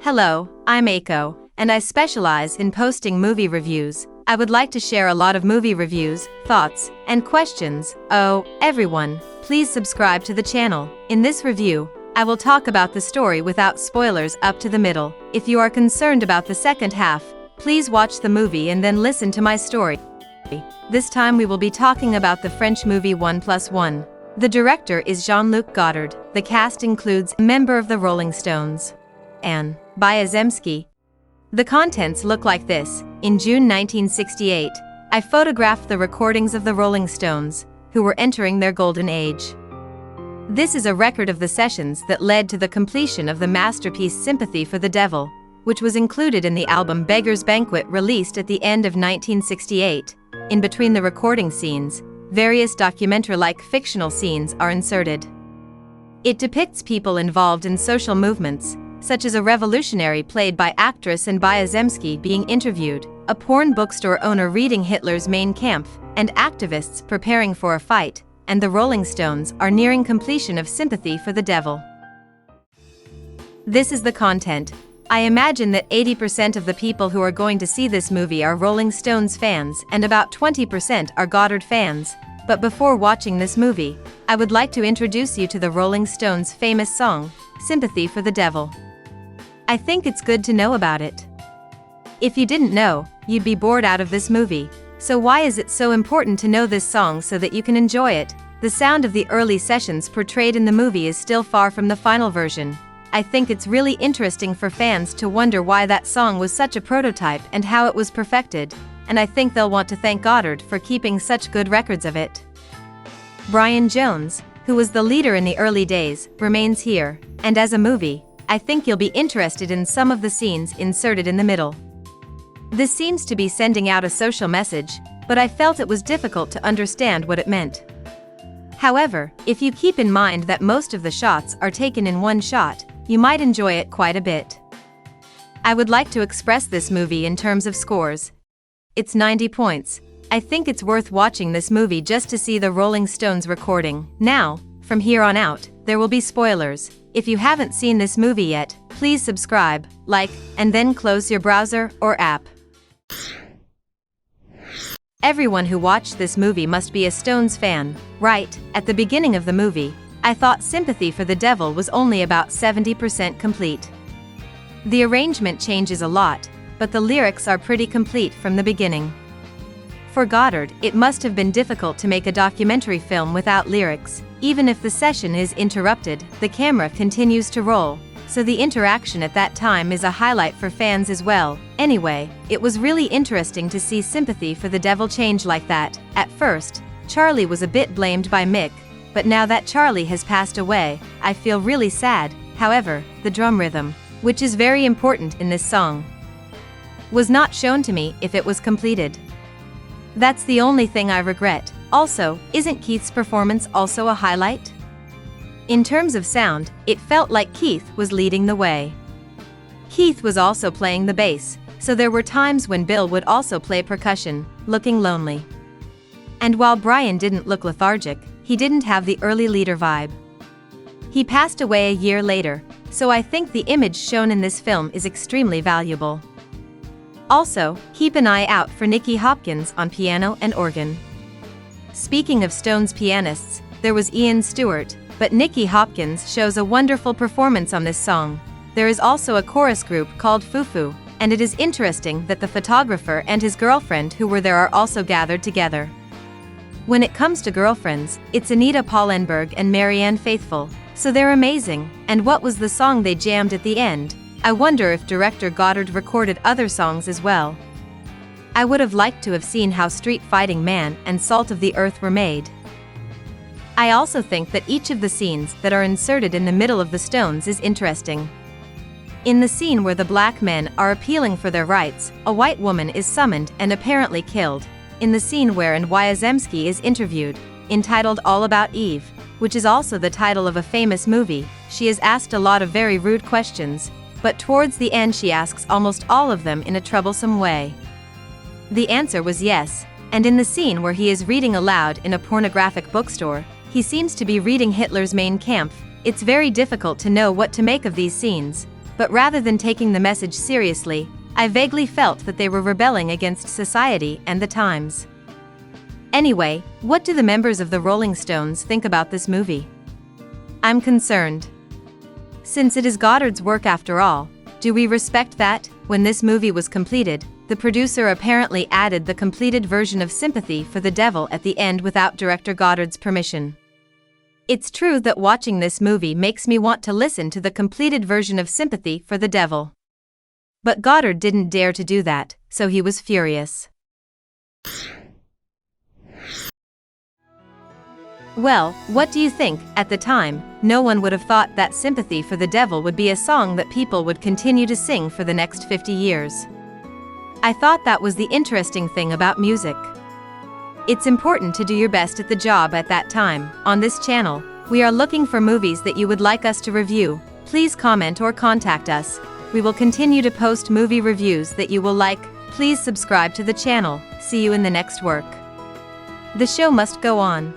Hello, I'm Aiko, and I specialize in posting movie reviews. I would like to share a lot of movie reviews, thoughts, and questions. Oh, everyone, please subscribe to the channel. In this review, I will talk about the story without spoilers up to the middle. If you are concerned about the second half, please watch the movie and then listen to my story. This time we will be talking about the French movie 1+1. The director is LucGodard. The cast includes a member of the Rolling Stones and Biazemski. The contents look like this. In June 1968, I photographed the recordings of the Rolling Stones, who were entering their golden age. This is a record of the sessions that led to the completion of the masterpiece Sympathy for the Devil, which was included in the album Beggar's Banquet released at the end of 1968. In between the recording scenes, various documentary-like fictional scenes are inserted. It depicts people involved in social movements, such as a revolutionary played by actress and Biazemski being interviewed, a porn bookstore owner reading Hitler's Mein Kampf, and activists preparing for a fight, and the Rolling Stones are nearing completion of Sympathy for the Devil. This is the content. I imagine that 80% of the people who are going to see this movie are Rolling Stones fans and about 20% are Godard fans. But before watching this movie, I would like to introduce you to the Rolling Stones' famous song, Sympathy for the Devil. I think it's good to know about it. If you didn't know, you'd be bored out of this movie. So why is it so important to know this song so that you can enjoy it? The sound of the early sessions portrayed in the movie is still far from the final version. I think it's really interesting for fans to wonder why that song was such a prototype and how it was perfected, and I think they'll want to thank Godard for keeping such good records of it. Brian Jones, who was the leader in the early days, remains here, and as a movie, I think you'll be interested in some of the scenes inserted in the middle. This seems to be sending out a social message, but I felt it was difficult to understand what it meant. However, if you keep in mind that most of the shots are taken in one shot, you might enjoy it quite a bit. I would like to express this movie in terms of scores. It's 90 points. I think it's worth watching this movie just to see the Rolling Stones recording. Now, from here on out, there will be spoilers. If you haven't seen this movie yet, please subscribe, like, and then close your browser or app. Everyone who watched this movie must be a Stones fan, right? At the beginning of the movie, I thought Sympathy for the Devil was only about 70% complete. The arrangement changes a lot, but the lyrics are pretty complete from the beginning. For Godard, it must have been difficult to make a documentary film without lyrics. Even if the session is interrupted, the camera continues to roll, so the interaction at that time is a highlight for fans as well. Anyway, it was really interesting to see Sympathy for the Devil change like that. At first, Charlie was a bit blamed by Mick, but now that Charlie has passed away, I feel really sad. However, the drum rhythm, which is very important in this song, was not shown to me if it was completed. That's the only thing I regret. Also, isn't Keith's performance also a highlight? In terms of sound, it felt like Keith was leading the way. Keith was also playing the bass, so there were times when Bill would also play percussion, looking lonely. And while Brian didn't look lethargic, he didn't have the early leader vibe. He passed away a year later, so I think the image shown in this film is extremely valuable. Also, keep an eye out for Nicky Hopkins on piano and organ. Speaking of Stones pianists, there was Ian Stewart, but Nicky Hopkins shows a wonderful performance on this song. There is also a chorus group called Fufu, and it is interesting that the photographer and his girlfriend who were there are also gathered together. When it comes to girlfriends, it's Anita Pallenberg and Marianne Faithfull, so they're amazing. And what was the song they jammed at the end? I wonder if director Godard recorded other songs as well. I would have liked to have seen how Street Fighting Man and Salt of the Earth were made. I also think that each of the scenes that are inserted in the middle of the Stones is interesting. In the scene where the black men are appealing for their rights, a white woman is summoned and apparently killed. In the scene wherein Biazemski is interviewed, entitled All About Eve, which is also the title of a famous movie, she is asked a lot of very rude questions, but towards the end she asks almost all of them in a troublesome way. The answer was yes, and in the scene where he is reading aloud in a pornographic bookstore, he seems to be reading Hitler's Mein Kampf. It's very difficult to know what to make of these scenes. but rather than taking the message seriously, I vaguely felt that they were rebelling against society and the times. Anyway, what do the members of the Rolling Stones think about this movie? I'm concerned. Since it is Goddard's work after all, do we respect that, when this movie was completed, the producer apparently added the completed version of Sympathy for the Devil at the end without director Goddard's permission? It's true that watching this movie makes me want to listen to the completed version of Sympathy for the Devil. But Goddard didn't dare to do that, so he was furious. Well, what do you think? At the time, no one would have thought that Sympathy for the Devil would be a song that people would continue to sing for the next 50 years. I thought that was the interesting thing about music. It's important to do your best at the job at that time. On this channel, we are looking for movies that you would like us to review. Please comment or contact us. We will continue to post movie reviews that you will like. Please subscribe to the channel. See you in the next work. The show must go on.